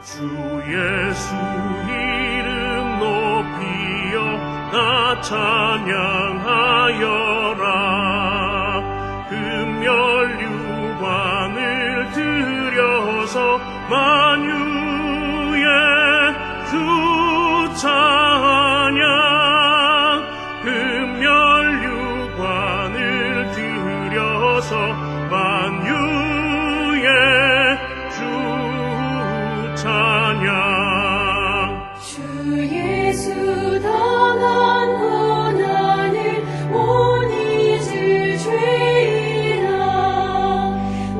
주 예수 이름 높이여 나 찬양하여라. 금멸류관을 들여서 만유의 주 찬양. 금멸류관을 들여서 만유의 주 찬양. 주 예수 당한 고난을 못 잊을 죄인아,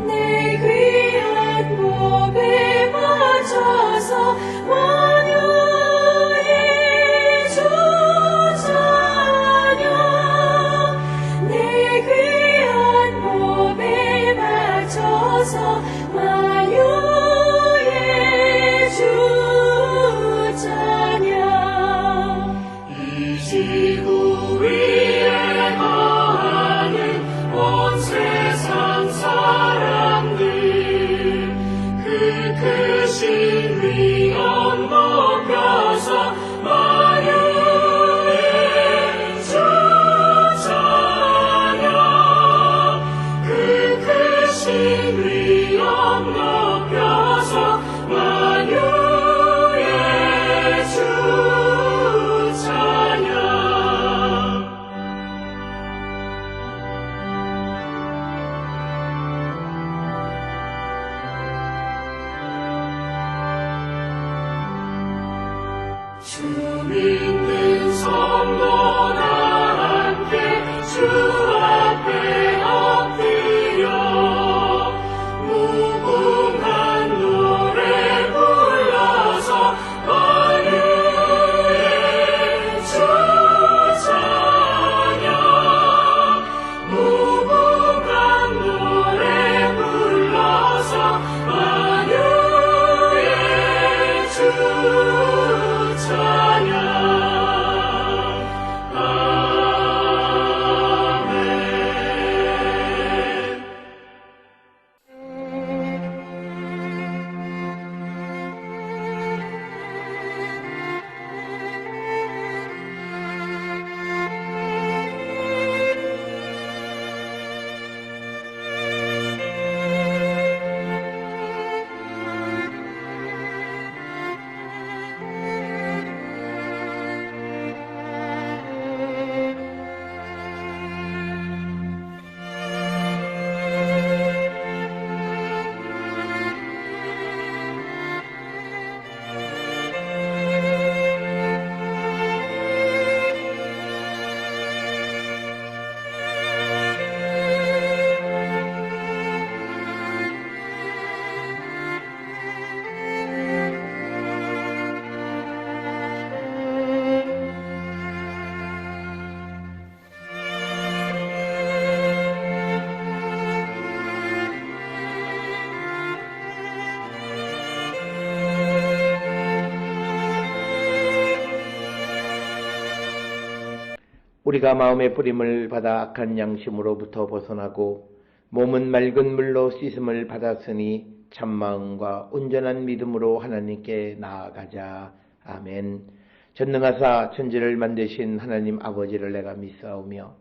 내 귀한 법에 맞춰서 만유의 주 찬양. 내 귀한 법에 맞춰서 만유의 주 찬양. 이 지구 위에 거하는 온 세상 사람들, 그 크신 위엄 높여서 만유의 주 찬양. 그 크신 위엄 높여서 만유의 주 찬양. 주 믿는 성도 다 함께 주 앞에 엎드려 무궁한 노래 불러서 만유의 주 찬양. 무궁한 노래 불러서 만유의 주 찬양. 아멘. 우리가 마음의 뿌림을 받아 악한 양심으로부터 벗어나고 몸은 맑은 물로 씻음을 받았으니 참마음과 온전한 믿음으로 하나님께 나아가자. 아멘. 전능하사 천지를 만드신 하나님 아버지를 내가 믿사오며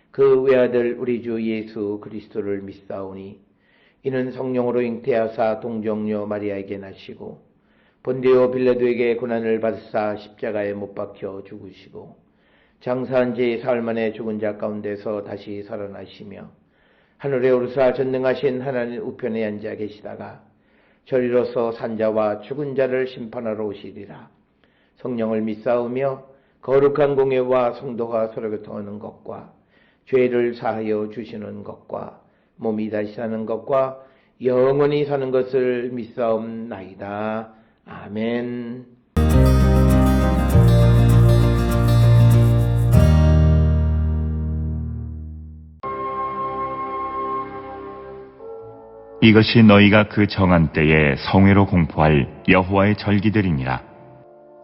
그 외아들 우리 주 예수 그리스도를 믿사오니 이는 성령으로 잉태하사 동정녀 마리아에게 나시고 본디오 빌라도에게 고난을 받으사 십자가에 못 박혀 죽으시고 장사한 지 사흘 만에 죽은 자 가운데서 다시 살아나시며 하늘에 오르사 전능하신 하나님 우편에 앉아 계시다가 저리로서 산자와 죽은 자를 심판하러 오시리라. 성령을 믿사오며 거룩한 공예와 성도가 서로 교통하는 것과 죄를 사하여 주시는 것과 몸이 다시 사는 것과 영원히 사는 것을 믿사옵나이다. 아멘. 이것이 너희가 그 정한 때에 성회로 공포할 여호와의 절기들이니라.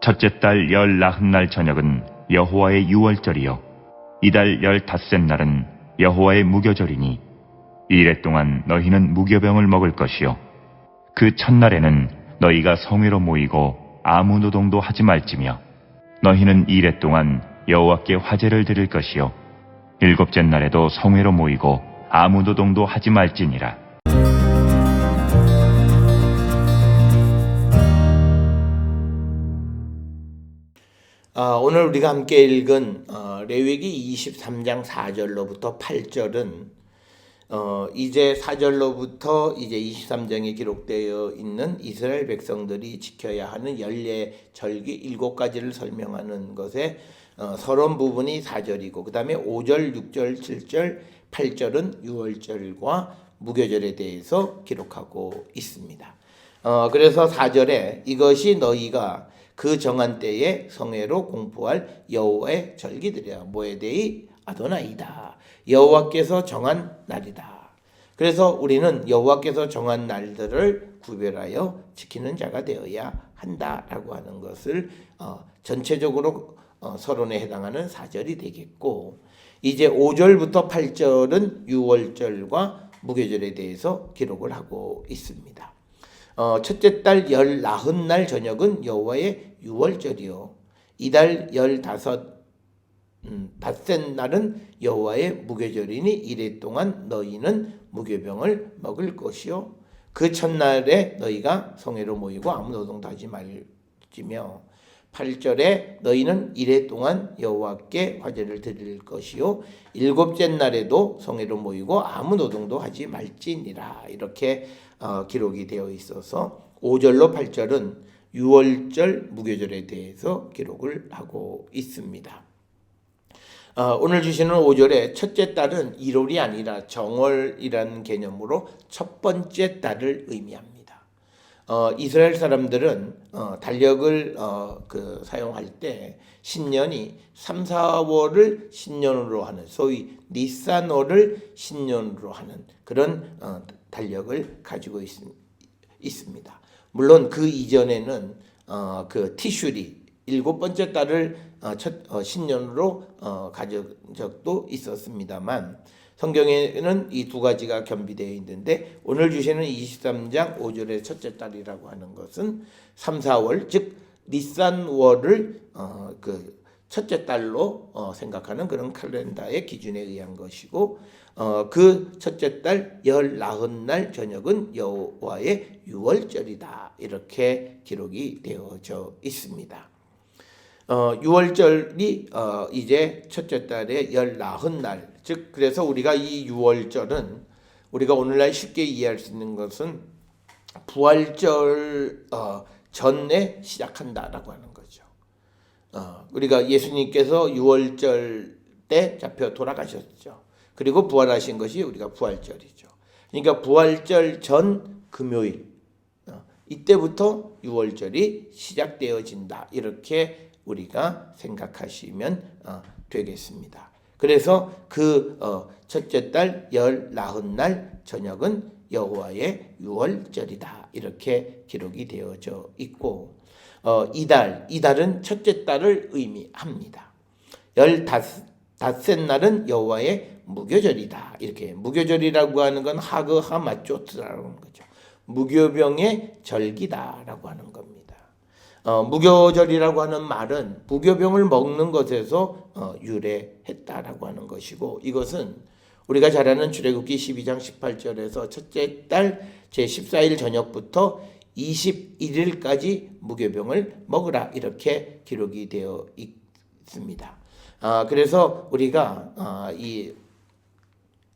첫째 달 열 나흔날 저녁은 여호와의 유월절이요 이달 15셋 날은 여호와의 무교절이니 이래 동안 너희는 무교병을 먹을 것이요 그 첫날에는 너희가 성회로 모이고 아무 노동도 하지 말지며 너희는 이레 동안 여호와께 화제를 드릴 것이요 일곱째 날에도 성회로 모이고 아무 노동도 하지 말지니라. 오늘 우리가 함께 읽은 레위기 23장 4절로부터 8절은 이제 4절로부터 이제 23장에 기록되어 있는 이스라엘 백성들이 지켜야 하는 연례 절기 7가지를 설명하는 것에 서론 부분이 4절이고 그 다음에 5절, 6절, 7절, 8절은 유월절과 무교절에 대해서 기록하고 있습니다. 그래서 4절에 이것이 너희가 그 정한 때에 성회로 공포할 여호와의 절기들이야. 모에데이 아도나이다. 여호와께서 정한 날이다. 그래서 우리는 여호와께서 정한 날들을 구별하여 지키는 자가 되어야 한다라고 하는 것을 전체적으로 서론에 해당하는 4절이 되겠고 이제 5절부터 8절은 유월절과 무교절에 대해서 기록을 하고 있습니다. 첫째 달 열 나흔날 저녁은 여호와의 유월절이요 이달 15 닷새 날은 여호와의 무교절이니 이래 동안 너희는 무교병을 먹을 것이요 그 첫날에 너희가 성회로 모이고 아무 노동도 하지 말지며 8절에 너희는 이래 동안 여호와께 화제를 드릴 것이요 일곱째 날에도 성회로 모이고 아무 노동도 하지 말지니라. 이렇게 기록이 되어 있어서 5절로 8절은 유월절 무교절에 대해서 기록을 하고 있습니다. 오늘 주시는 5절에 첫째 달은 1월이 아니라 정월이라는 개념으로 첫 번째 달을 의미합니다. 이스라엘 사람들은 달력을 사용할 때 신년이 3, 4월을 신년으로 하는 소위 니산월을 신년으로 하는 그런 달력을 가지고 있습니다. 물론 그 이전에는 그 티슈리 7번째 달을 신년으로 가진 적도 있었습니다만 성경에는 이 두 가지가 겸비되어 있는데 오늘 주시는 23장 5절의 첫째 달이라고 하는 것은 3, 4월 즉 니산월을 그 첫째 달로 생각하는 그런 칼렌다의 기준에 의한 것이고 그 첫째 달 열 나흔날 저녁은 여호와의 유월절이다. 이렇게 기록이 되어져 있습니다. 유월절이 이제 첫째 달의 열 나흔날 즉 그래서 우리가 이 유월절은 우리가 오늘날 쉽게 이해할 수 있는 것은 부활절 전에 시작한다라고 하는 거죠. 우리가 예수님께서 유월절 때 잡혀 돌아가셨죠. 그리고 부활하신 것이 우리가 부활절이죠. 그러니까 부활절 전 금요일 이때부터 유월절이 시작되어진다. 이렇게 우리가 생각하시면 되겠습니다. 그래서 그 첫째 달 열 나흔날 저녁은 여호와의 유월절이다. 이렇게 기록이 되어져 있고 이달은 첫째 달을 의미합니다. 열 닷새 날은 여호와의 무교절이다. 이렇게 무교절이라고 하는 건 하그 하마조트라고 하는 거죠. 무교병의 절기다라고 하는 겁니다. 무교절이라고 하는 말은 무교병을 먹는 것에서 유래했다라고 하는 것이고 이것은 우리가 잘 아는 출애굽기 12장 18절에서 첫째 달 제14일 저녁부터 21일까지 무교병을 먹으라 이렇게 기록이 되어 있습니다. 그래서 우리가 이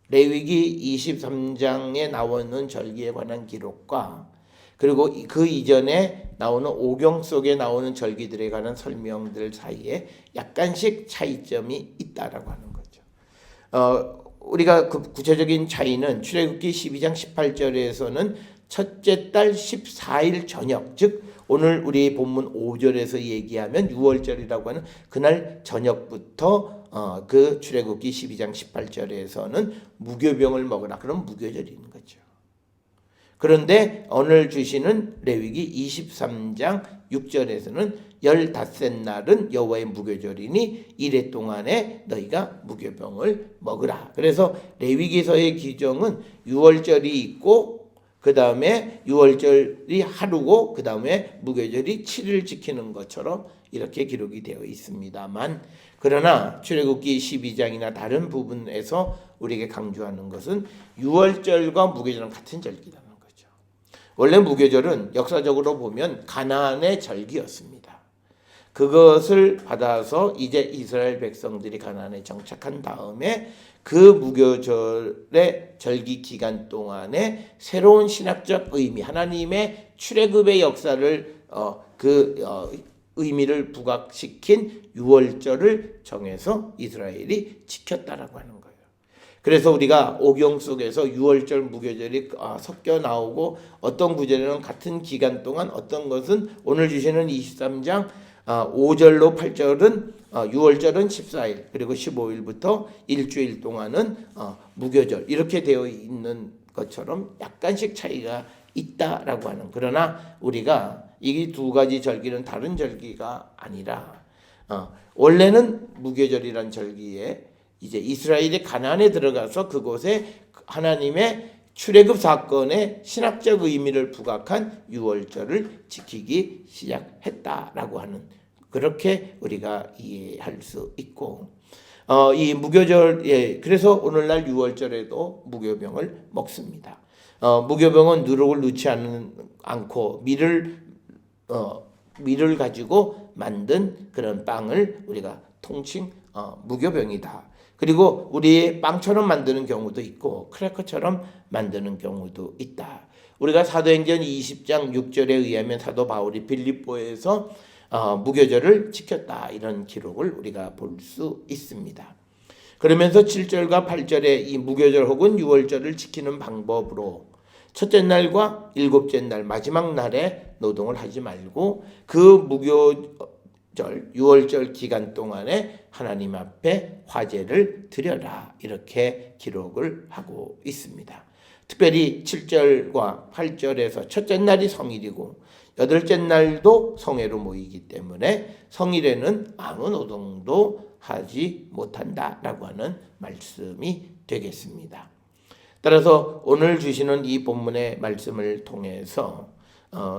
레위기 23장에 나오는 절기에 관한 기록과 그리고 그 이전에 나오는 오경 속에 나오는 절기들에 관한 설명들 사이에 약간씩 차이점이 있다라고 하는 거죠. 우리가 그 구체적인 차이는 출애굽기 12장 18절에서는 첫째 달 14일 저녁 즉 오늘 우리 본문 5절에서 얘기하면 6월절이라고 하는 그날 저녁부터 그 출애굽기 12장 18절에서는 무교병을 먹으라. 그럼 무교절인 거죠. 그런데 오늘 주시는 레위기 23장 6절에서는 15날은 여호와의 무교절이니 이래 동안에 너희가 무교병을 먹으라. 그래서 레위기서의 규정은 6월절이 있고 그 다음에 유월절이 하루고 그 다음에 무교절이 7일 지키는 것처럼 이렇게 기록이 되어 있습니다만, 그러나 출애굽기 12장이나 다른 부분에서 우리에게 강조하는 것은 유월절과 무교절은 같은 절기라는 거죠. 원래 무교절은 역사적으로 보면 가나안의 절기였습니다. 그것을 받아서 이제 이스라엘 백성들이 가나안에 정착한 다음에 그 무교절의 절기 기간 동안에 새로운 신학적 의미, 하나님의 출애굽의 역사를 의미를 부각시킨 유월절을 정해서 이스라엘이 지켰다라고 하는 거예요. 그래서 우리가 오경 속에서 유월절, 무교절이 섞여 나오고 어떤 구절에는 같은 기간 동안, 어떤 것은 오늘 주시는 23장 5절로 8절은 유월절은 14일, 그리고 15일부터 일주일 동안은 무교절, 이렇게 되어 있는 것처럼 약간씩 차이가 있다라고 하는, 그러나 우리가 이 두 가지 절기는 다른 절기가 아니라 원래는 무교절이란 절기에 이제 이스라엘이 가나안에 들어가서 그곳에 하나님의 출애굽 사건의 신학적 의미를 부각한 유월절을 지키기 시작했다라고 하는, 그렇게 우리가 이해할 수 있고, 이 무교절, 그래서 오늘날 유월절에도 무교병을 먹습니다. 무교병은 누룩을 넣지 않고 밀을 가지고 만든 그런 빵을 우리가 통칭 무교병이다. 그리고 우리 빵처럼 만드는 경우도 있고 크래커처럼 만드는 경우도 있다. 우리가 사도행전 20장 6절에 의하면 사도 바울이 빌립보에서 무교절을 지켰다, 이런 기록을 우리가 볼 수 있습니다. 그러면서 7절과 8절에 이 무교절 혹은 유월절을 지키는 방법으로 첫째 날과 일곱째 날 마지막 날에 노동을 하지 말고 그 무교절 유월절 기간 동안에 하나님 앞에 화제를 드려라, 이렇게 기록을 하고 있습니다. 특별히 7절과 8절에서 첫째 날이 성일이고 여덟째 날도 성회로 모이기 때문에 성일에는 아무 노동도 하지 못한다라고 하는 말씀이 되겠습니다. 따라서 오늘 주시는 이 본문의 말씀을 통해서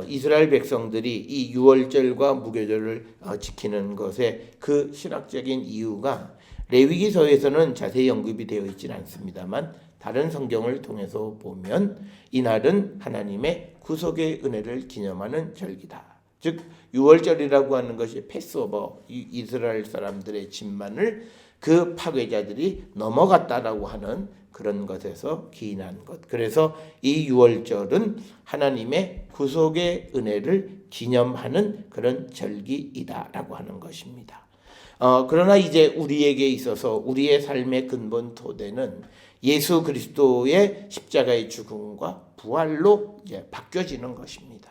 이스라엘 백성들이 이 유월절과 무교절을 지키는 것에 그 신학적인 이유가 레위기서에서는 자세히 언급이 되어 있지는 않습니다만, 다른 성경을 통해서 보면 이날은 하나님의 구속의 은혜를 기념하는 절기다. 즉 유월절이라고 하는 것이 패스오버, 이스라엘 사람들의 진만을 그 파괴자들이 넘어갔다라고 하는 그런 것에서 기인한 것. 그래서 이 유월절은 하나님의 구속의 은혜를 기념하는 그런 절기이다라고 하는 것입니다. 그러나 이제 우리에게 있어서 우리의 삶의 근본 토대는 예수 그리스도의 십자가의 죽음과 부활로 이제 바뀌어지는 것입니다.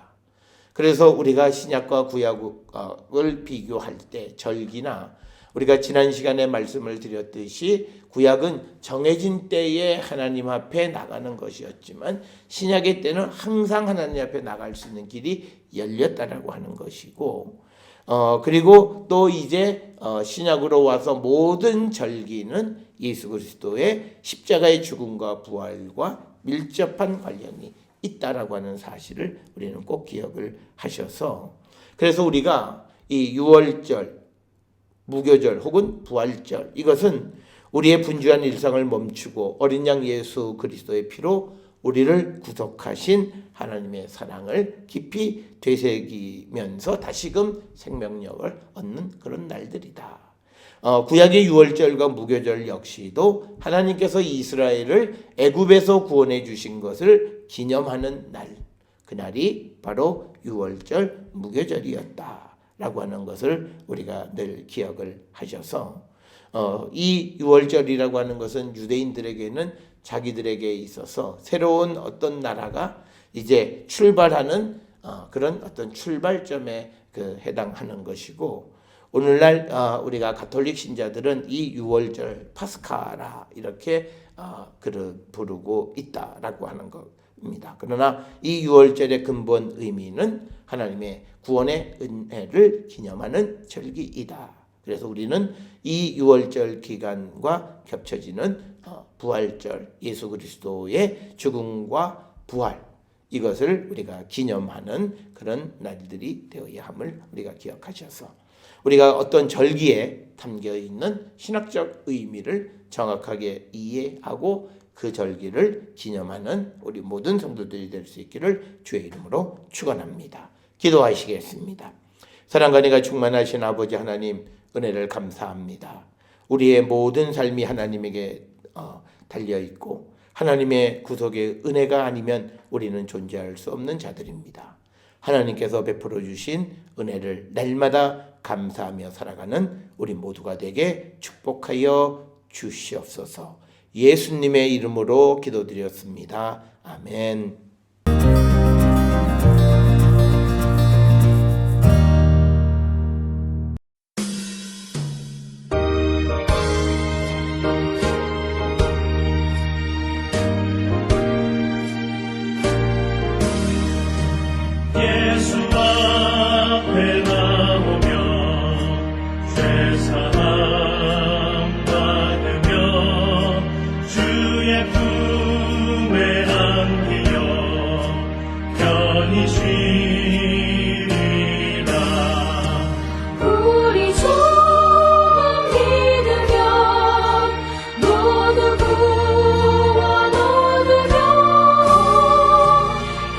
그래서 우리가 신약과 구약을 비교할 때 절기나, 우리가 지난 시간에 말씀을 드렸듯이 구약은 정해진 때에 하나님 앞에 나가는 것이었지만 신약의 때는 항상 하나님 앞에 나갈 수 있는 길이 열렸다라고 하는 것이고, 그리고 또 이제 신약으로 와서 모든 절기는 예수 그리스도의 십자가의 죽음과 부활과 밀접한 관련이 있다라고 하는 사실을 우리는 꼭 기억을 하셔서, 그래서 우리가 이 유월절, 무교절 혹은 부활절, 이것은 우리의 분주한 일상을 멈추고 어린 양 예수 그리스도의 피로 우리를 구속하신 하나님의 사랑을 깊이 되새기면서 다시금 생명력을 얻는 그런 날들이다. 구약의 유월절과 무교절 역시도 하나님께서 이스라엘을 애굽에서 구원해 주신 것을 기념하는 날, 그날이 바로 유월절 무교절이었다라고 하는 것을 우리가 늘 기억을 하셔서, 이 유월절이라고 하는 것은 유대인들에게는 자기들에게 있어서 새로운 어떤 나라가 이제 출발하는 그런 어떤 출발점에 해당하는 것이고, 오늘날 우리가 가톨릭 신자들은 이 유월절 파스카라 이렇게 부르고 있다라고 하는 겁니다. 그러나 이 유월절의 근본 의미는 하나님의 구원의 은혜를 기념하는 절기이다. 그래서 우리는 이 유월절 기간과 겹쳐지는 부활절, 예수 그리스도의 죽음과 부활, 이것을 우리가 기념하는 그런 날들이 되어야 함을 우리가 기억하셔서 우리가 어떤 절기에 담겨 있는 신학적 의미를 정확하게 이해하고 그 절기를 기념하는 우리 모든 성도들이 될 수 있기를 주의 이름으로 축원합니다. 기도하시겠습니다. 사랑과 은혜가 충만하신 아버지 하나님, 은혜를 감사합니다. 우리의 모든 삶이 하나님에게 달려있고 하나님의 구속의 은혜가 아니면 우리는 존재할 수 없는 자들입니다. 하나님께서 베풀어 주신 은혜를 날마다 감사하며 살아가는 우리 모두가 되게 축복하여 주시옵소서. 예수님의 이름으로 기도드렸습니다. 아멘. 예수 앞에 나오며 죄사함 받으며 주의 품에 안기어 편히 쉬리라. 우리 주만 믿으면 모두 구원 얻으며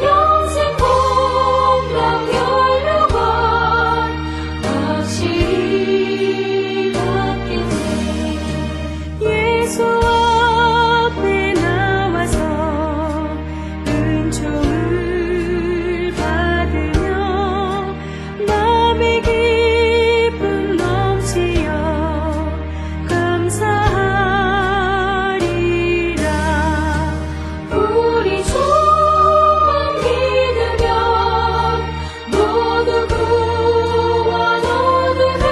영생 공명 연료관 확실히 받겠네. 예수 앞에 나와서 은총을 받으며 마음의 기쁨 넘치어 감사하리라. 우리 주만 믿으면 모두 구원 얻으며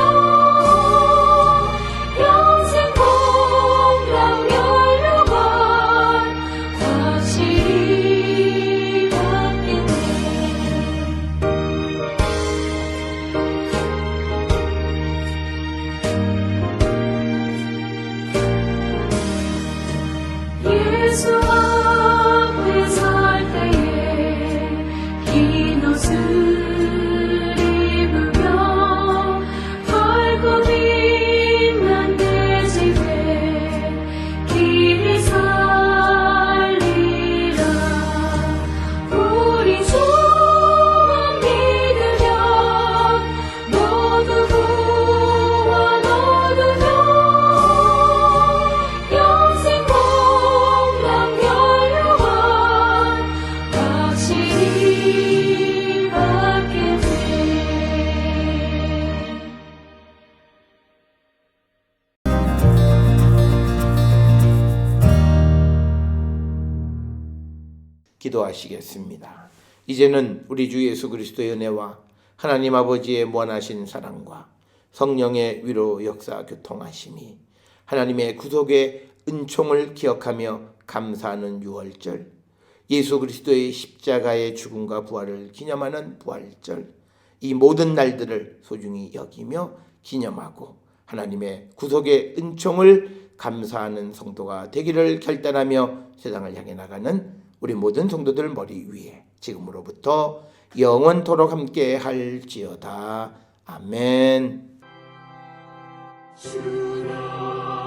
영생 공명 연료관 확실히 받겠네. 예수 앞에 설 때에 긴 옷을 입으며 헐고 빛난 내 집에 길이 살리라. 우리 주만 믿으면 모두 구원 얻으며 영생 공명 연료관 확실히 받겠네. 기도하시겠습니다. 이제는 우리 주 예수 그리스도의 은혜와 하나님 아버지의 무한하신 사랑과 성령의 위로 역사 교통하심이 하나님의 구속의 은총을 기억하며 감사하는 유월절, 예수 그리스도의 십자가의 죽음과 부활을 기념하는 부활절, 이 모든 날들을 소중히 여기며 기념하고 하나님의 구속의 은총을 감사하는 성도가 되기를 결단하며 세상을 향해 나가는 우리 모든 성도들 머리 위에 지금으로부터 영원토록 함께 할지어다. 아멘. 주여